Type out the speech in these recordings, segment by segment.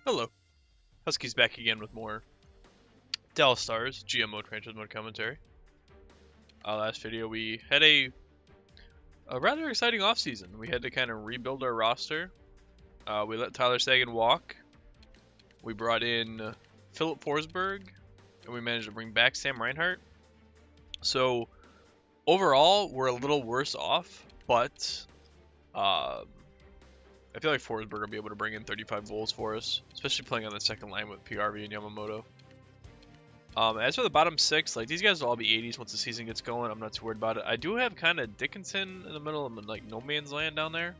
Hello, Huskies back again with more Dallas Stars GMO Franchise Mode commentary. Last video we had a rather exciting offseason. We had to kind of rebuild our roster. We let Tyler Seguin walk. We brought in Philip Forsberg, and we managed to bring back Sam Reinhart. So overall, we're a little worse off, but I feel like Forsberg will be able to bring in 35 goals for us, especially playing on the second line with PRV and Yamamoto. As for the bottom six, like these guys will all be 80s once the season gets going. I'm not too worried about it. I do have kind of Dickinson in the middle of like no man's land down there.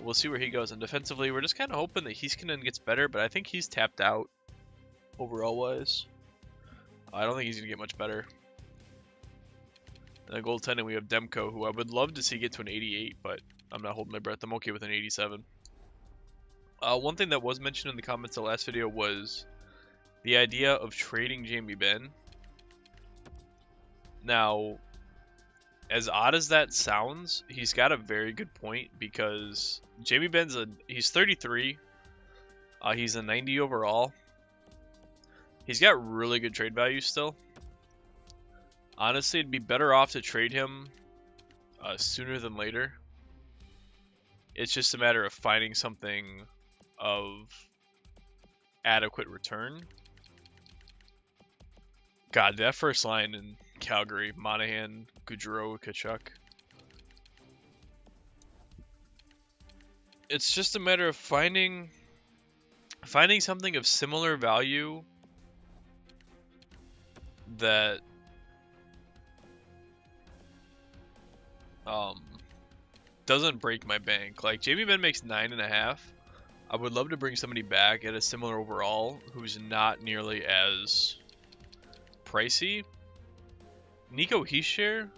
We'll see where he goes. And defensively, we're just kind of hoping that Heiskanen gets better, but I think he's tapped out overall wise. I don't think he's gonna get much better. And then goaltending, we have Demko, who I would love to see get to an 88, but I'm not holding my breath. I'm okay with an 87. One thing that was mentioned in the comments of the last video was the idea of trading Jamie Benn. Now, as odd as that sounds, he's got a very good point because Jamie Benn's he's 33. He's a 90 overall. He's got really good trade value still. Honestly, it'd be better off to trade him sooner than later. It's just a matter of finding something of adequate return. God, that first line in Calgary, Monahan, Gaudreau, Tkachuk. It's just a matter of finding something of similar value that doesn't break my bank. Like Jamie Benn makes 9.5. I would love to bring somebody back at a similar overall who's not nearly as pricey. Nico Hischier?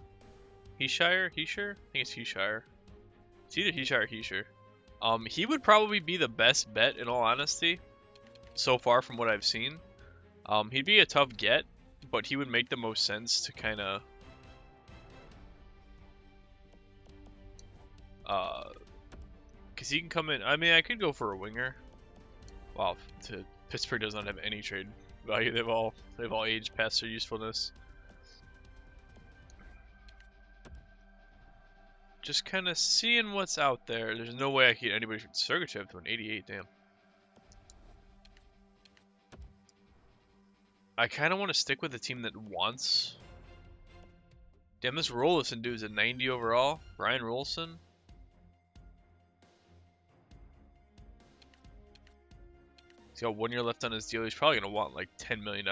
I think it's Hischier. It's either Hischier or Hischier. He would probably be the best bet in all honesty, so far from what I've seen. He'd be a tough get, but he would make the most sense to kind of because he can come in. I mean, I could go for a winger. Wow, Pittsburgh does not have any trade value. They've all aged past their usefulness. Just kind of seeing what's out there. There's no way I can get anybody from Sergachev to an 88. Damn. I kind of want to stick with the team that wants. Damn, this Rolison dude's a 90 overall. Brian Rolison. He's got 1 year left on his deal. He's probably going to want like $10 million.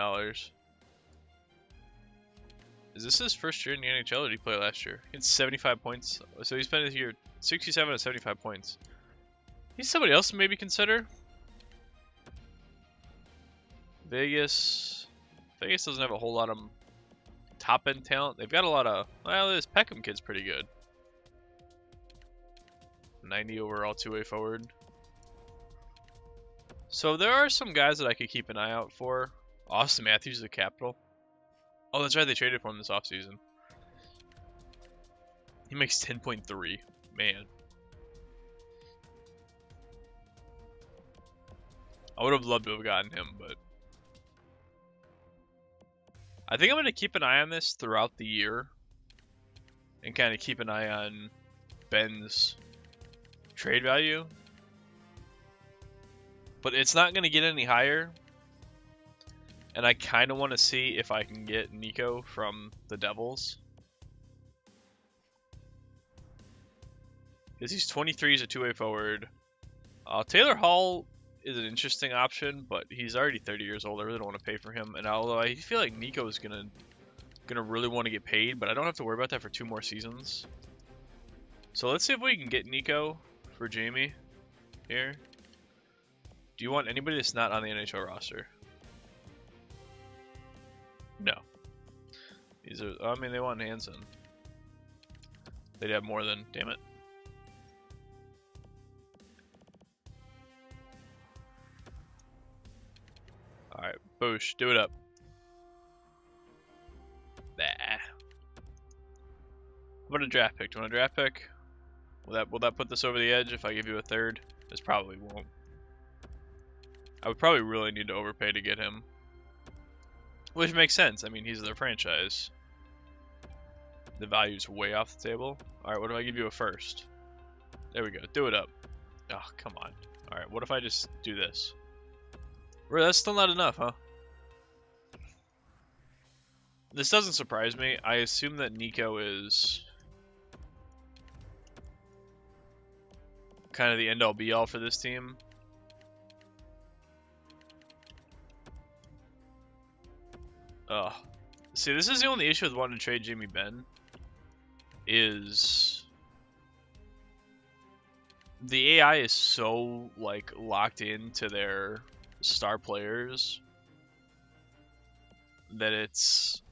Is this his first year in the NHL, or did he play last year? He had 75 points. So he's been this year 67 of 75 points. He's somebody else to maybe consider. Vegas doesn't have a whole lot of top-end talent. They've got a lot of... Well, this Peckham kid's pretty good. 90 overall two-way forward. So there are some guys that I could keep an eye out for. Austin Matthews is the Capital. Oh, that's right. They traded for him this offseason. He makes 10.3. Man. I would have loved to have gotten him, but... I think I'm going to keep an eye on this throughout the year. And kind of keep an eye on Ben's trade value. But it's not going to get any higher. And I kind of want to see if I can get Nico from the Devils. Because he's 23, he's a two-way forward. Taylor Hall is an interesting option, but he's already 30 years old. I really don't want to pay for him. And although I feel like Nico is gonna really want to get paid, but I don't have to worry about that for 2 more seasons. So let's see if we can get Nico for Jamie here. Do you want anybody that's not on the NHL roster? No. These are, I mean, they want Hansen. They'd have more than, damn it. Alright, Boosh, do it up. Nah. How about a draft pick? Do you want a draft pick? Will that put this over the edge if I give you a third? This probably won't. I would probably really need to overpay to get him. Which makes sense. I mean, he's their franchise. The value's way off the table. Alright, what if I give you a first? There we go. Do it up. Oh, come on. Alright, what if I just do this? Well, that's still not enough, huh? This doesn't surprise me. I assume that Nico is kind of the end-all be-all for this team. Ugh. See, this is the only issue with wanting to trade Jamie Benn. Is the AI is so like locked into their star players that it's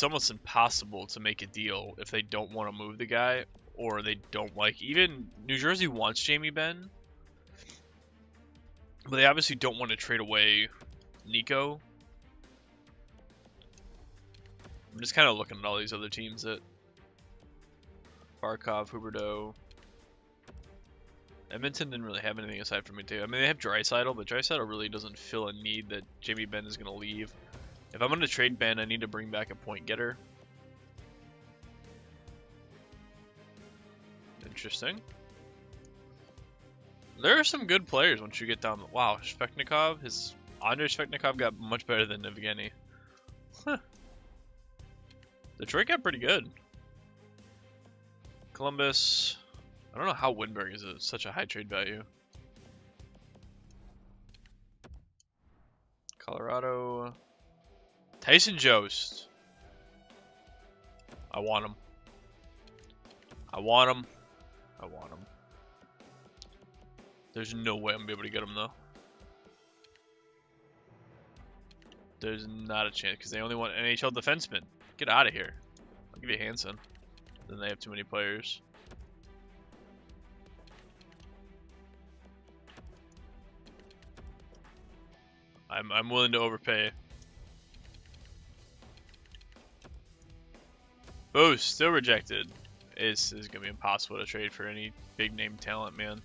almost impossible to make a deal if they don't want to move the guy or they don't like. Even New Jersey wants Jamie Benn, but they obviously don't want to trade away Nico. I'm just kind of looking at all these other teams that Barkov, Huberdeau. Edmonton didn't really have anything aside from Mateo. I mean, they have Draisaitl, but Draisaitl really doesn't fill a need that Jamie Benn is going to leave. If I'm going to trade Benn, I need to bring back a point getter. Interesting. There are some good players once you get down. Wow, Svechnikov. Andrei Svechnikov got much better than Evgeny. Huh. Detroit got pretty good. Columbus. I don't know how Winberg is such a high trade value. Colorado. Tyson Jost. I want him. I want him. I want him. There's no way I'm going to be able to get him, though. There's not a chance, because they only want NHL defensemen. Get out of here. I'll give you Hansen. Then they have too many players. I'm willing to overpay. Oh, still rejected. It's gonna be impossible to trade for any big name talent, man.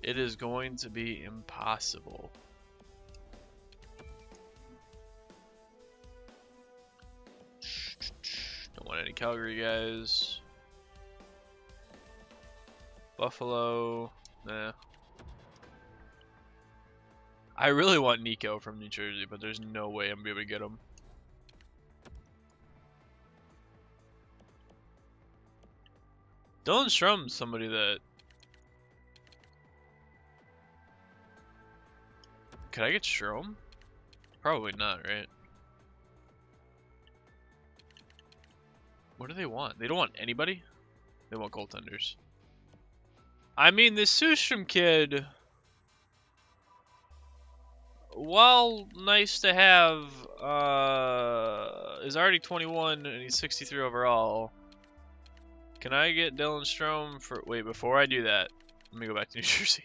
It is going to be impossible. Don't want any Calgary guys. Buffalo, nah. I really want Nico from New Jersey, but there's no way I'm gonna be able to get him. Dylan Strum's somebody that... Could I get Strom? Probably not, right? What do they want? They don't want anybody? They want goaltenders. I mean, this Sustrom kid, while nice to have, is already 21 and he's 63 overall. Can I get Dylan Strome for... Wait, before I do that, let me go back to New Jersey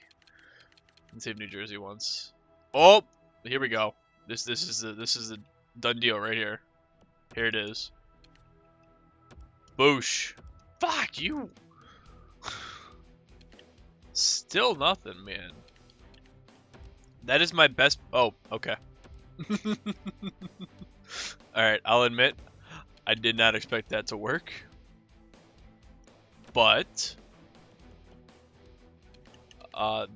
and see if New Jersey wants... Oh, here we go. This is the done deal right here. Here it is. Boosh. Fuck you. Still nothing, man. That is my best... Oh, okay. Alright, I'll admit, I did not expect that to work. But...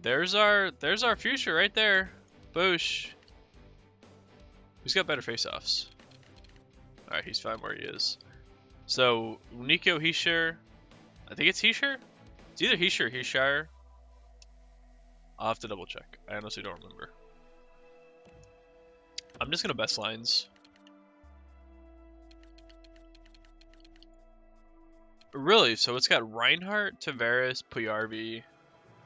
there's our future right there. Boosh. Who's got better face-offs? Alright, he's fine where he is. So, Nico Hischier. I think it's Hischier? It's either Hischier or Hischier. I'll have to double check. I honestly don't remember. I'm just gonna best lines. Really? So it's got Reinhardt, Tavares, Puyarvi,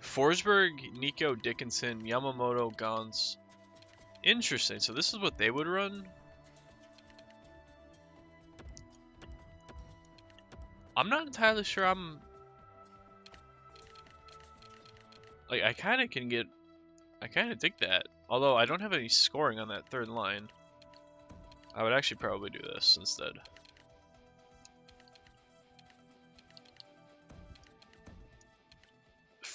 Forsberg, Nico, Dickinson, Yamamoto, Gauntz. Interesting. So this is what they would run? I'm not entirely sure I'm... Like, I kind of can get... I kind of dig that. Although I don't have any scoring on that third line. I would actually probably do this instead.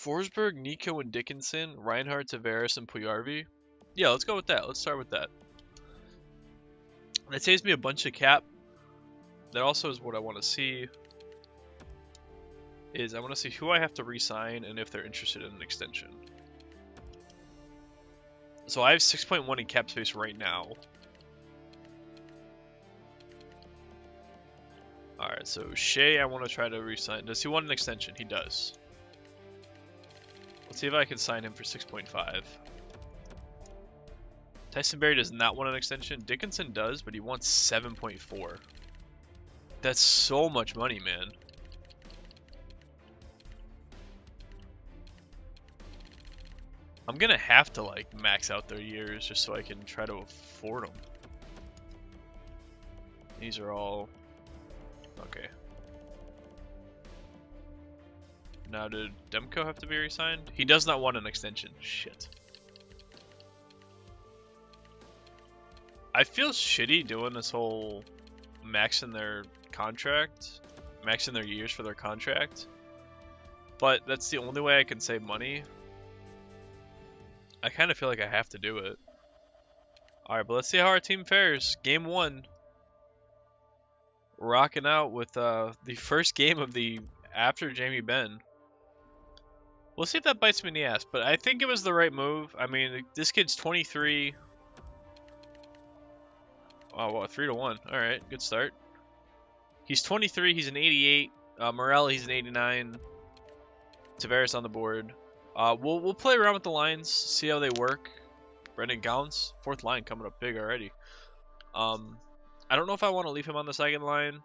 Forsberg, Nico, and Dickinson, Reinhardt, Tavares, and Puyarvi. Yeah, let's go with that. Let's start with that. That saves me a bunch of cap. That also is what I want to see. I want to see who I have to re-sign and if they're interested in an extension. So I have 6.1 in cap space right now. Alright, so Shea I want to try to re-sign. Does he want an extension? He does. Let's see if I can sign him for 6.5. Tyson Barrie does not want an extension. Dickinson does, but he wants 7.4. That's so much money, man. I'm gonna have to like max out their years just so I can try to afford them. These are all okay. Now did Demko have to be re-signed? He does not want an extension. Shit. I feel shitty doing this whole maxing their contract, maxing their years for their contract, but that's the only way I can save money. I kind of feel like I have to do it. Alright, but let's see how our team fares. Game 1. Rocking out with the first game of the after Jamie Benn. We'll see if that bites me in the ass, but I think it was the right move. I mean, this kid's 23. Oh, well, 3-1. Alright, good start. He's 23, he's an 88. Morel, he's an 89. Tavares on the board. We'll play around with the lines, see how they work. Brendan Gowns, 4th line coming up big already. I don't know if I want to leave him on the 2nd line.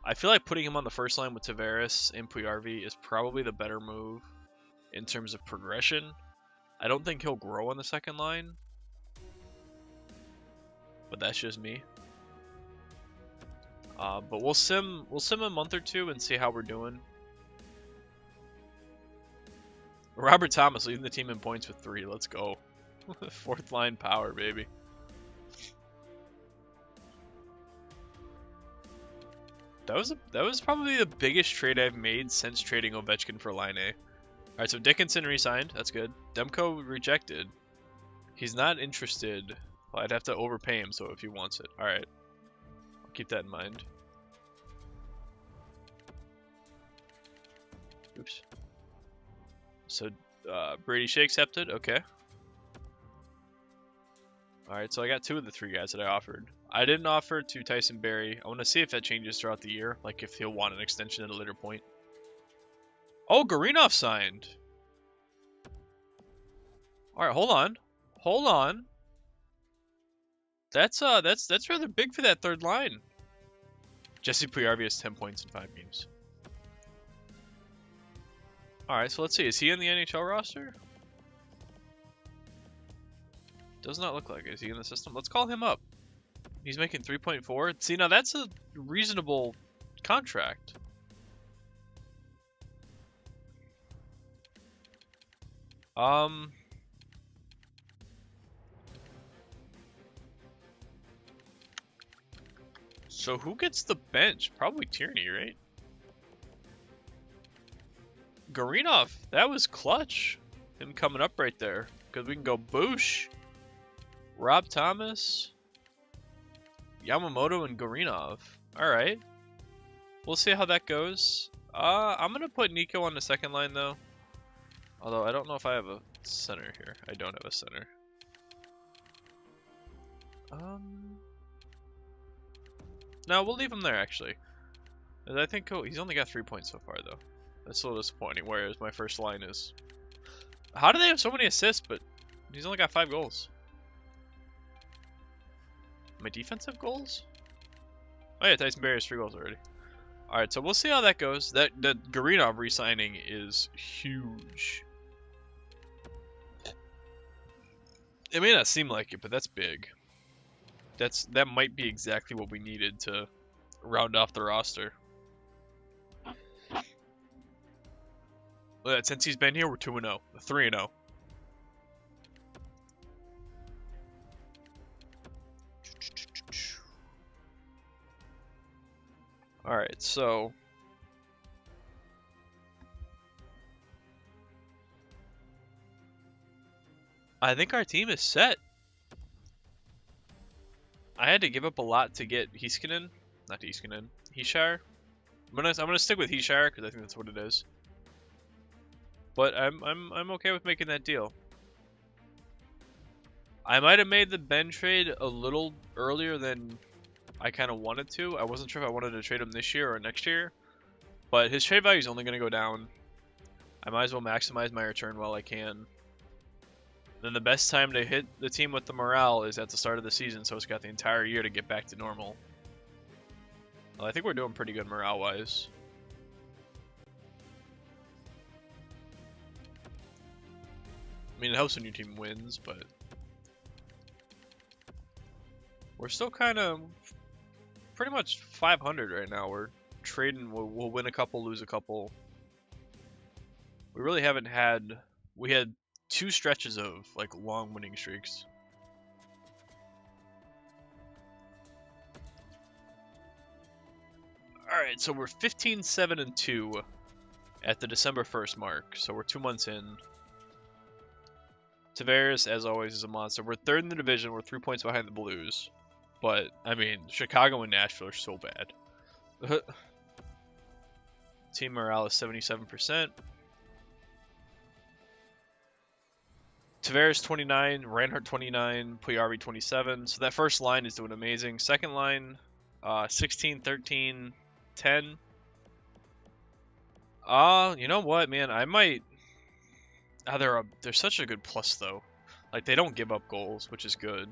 I feel like putting him on the 1st line with Tavares and Puyarvi is probably the better move in terms of progression. I don't think he'll grow on the 2nd line, but that's just me. But we'll sim a month or two and see how we're doing. Robert Thomas leading the team in points with 3. Let's go. 4th line power, baby. That was probably the biggest trade I've made since trading Ovechkin for Line A. Alright, so Dickinson re-signed. That's good. Demko rejected. He's not interested. Well, I'd have to overpay him, so if he wants it. Alright. I'll keep that in mind. Oops. So, Brady Shea accepted. Okay. Alright, so I got 2 of the 3 guys that I offered. I didn't offer to Tyson Barrie. I want to see if that changes throughout the year. Like, if he'll want an extension at a later point. Oh, Garinov signed. Alright, hold on. Hold on. That's rather big for that 3rd line. Jesse Puyarvi has 10 points in 5 games. Alright, so let's see. Is he in the NHL roster? Does not look like it. Is he in the system? Let's call him up. He's making 3.4. See, now that's a reasonable contract. So who gets the bench? Probably Tierney, right? Garinov, that was clutch. Him coming up right there. Because we can go Boosh, Rob Thomas, Yamamoto, and Garinov. Alright. We'll see how that goes. I'm going to put Nico on the 2nd line, though. Although, I don't know if I have a center here. I don't have a center. No, we'll leave him there, actually. I think he's only got 3 points so far, though. That's a little disappointing, whereas my first line is... How do they have so many assists, but he's only got 5 goals? My defensive goals? Oh yeah, Tyson Barrie has 3 goals already. Alright, so we'll see how that goes. That Garinov re-signing is huge. It may not seem like it, but that's big. That might be exactly what we needed to round off the roster. But since he's been here, we're 2-0, 3-0. Alright, so I think our team is set. I had to give up a lot to get Heiskanen. Not Heiskanen. Heeshire. I'm gonna stick with Heeshire because I think that's what it is. But I'm okay with making that deal. I might have made the Ben trade a little earlier than I kind of wanted to. I wasn't sure if I wanted to trade him this year or next year. But his trade value is only going to go down. I might as well maximize my return while I can. Then the best time to hit the team with the morale is at the start of the season, so it's got the entire year to get back to normal. Well, I think we're doing pretty good morale-wise. I mean, it helps when your team wins, but we're still kind of pretty much 500 right now. We're trading, we'll win a couple, lose a couple. We really haven't had, we had 2 stretches of like long winning streaks. Alright, so we're 15-7-2 at the December 1st mark, so we're 2 months in. Tavares, as always, is a monster. We're 3rd in the division, we're 3 points behind the Blues. But, I mean, Chicago and Nashville are so bad. Team morale is 77%. Tavares 29, Reinhardt 29, Puyarvi 27. So that first line is doing amazing. Second line, 16, 13, 10. You know what, man? I might. They're such a good plus though. Like they don't give up goals, which is good.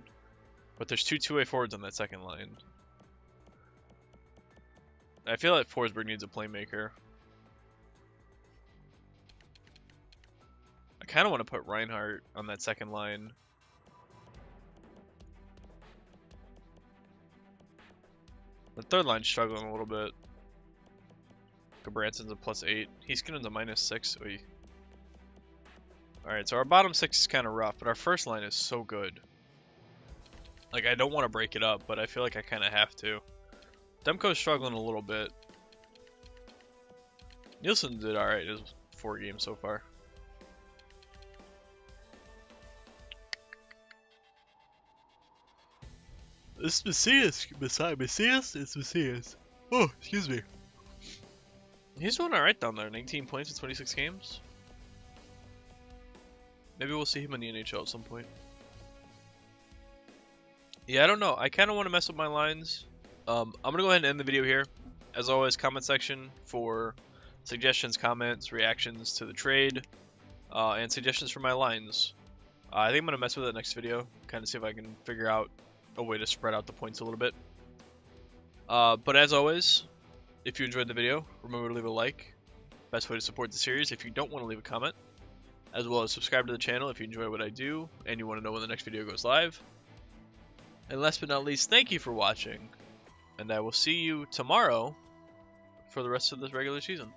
But there's 2 two-way forwards on that second line. I feel like Forsberg needs a playmaker. I kind of want to put Reinhardt on that second line. The third line's struggling a little bit. Branson's a +8. Heiskanen's a -6. Alright, so our bottom 6 is kind of rough, but our first line is so good. Like, I don't want to break it up, but I feel like I kind of have to. Demko's struggling a little bit. Nielsen did alright in his 4 games so far. This Macias. It's Macias. Oh, excuse me. He's doing alright down there. 19 points in 26 games. Maybe we'll see him in the NHL at some point. Yeah, I don't know. I kind of want to mess with my lines. I'm going to go ahead and end the video here. As always, comment section for suggestions, comments, reactions to the trade, and suggestions for my lines. I think I'm going to mess with it next video. Kind of see if I can figure out a way to spread out the points a little bit. But as always, if you enjoyed the video, remember to leave a like. Best way to support the series if you don't want to leave a comment. As well as subscribe to the channel if you enjoy what I do and you want to know when the next video goes live. And last but not least, thank you for watching. And I will see you tomorrow for the rest of this regular season.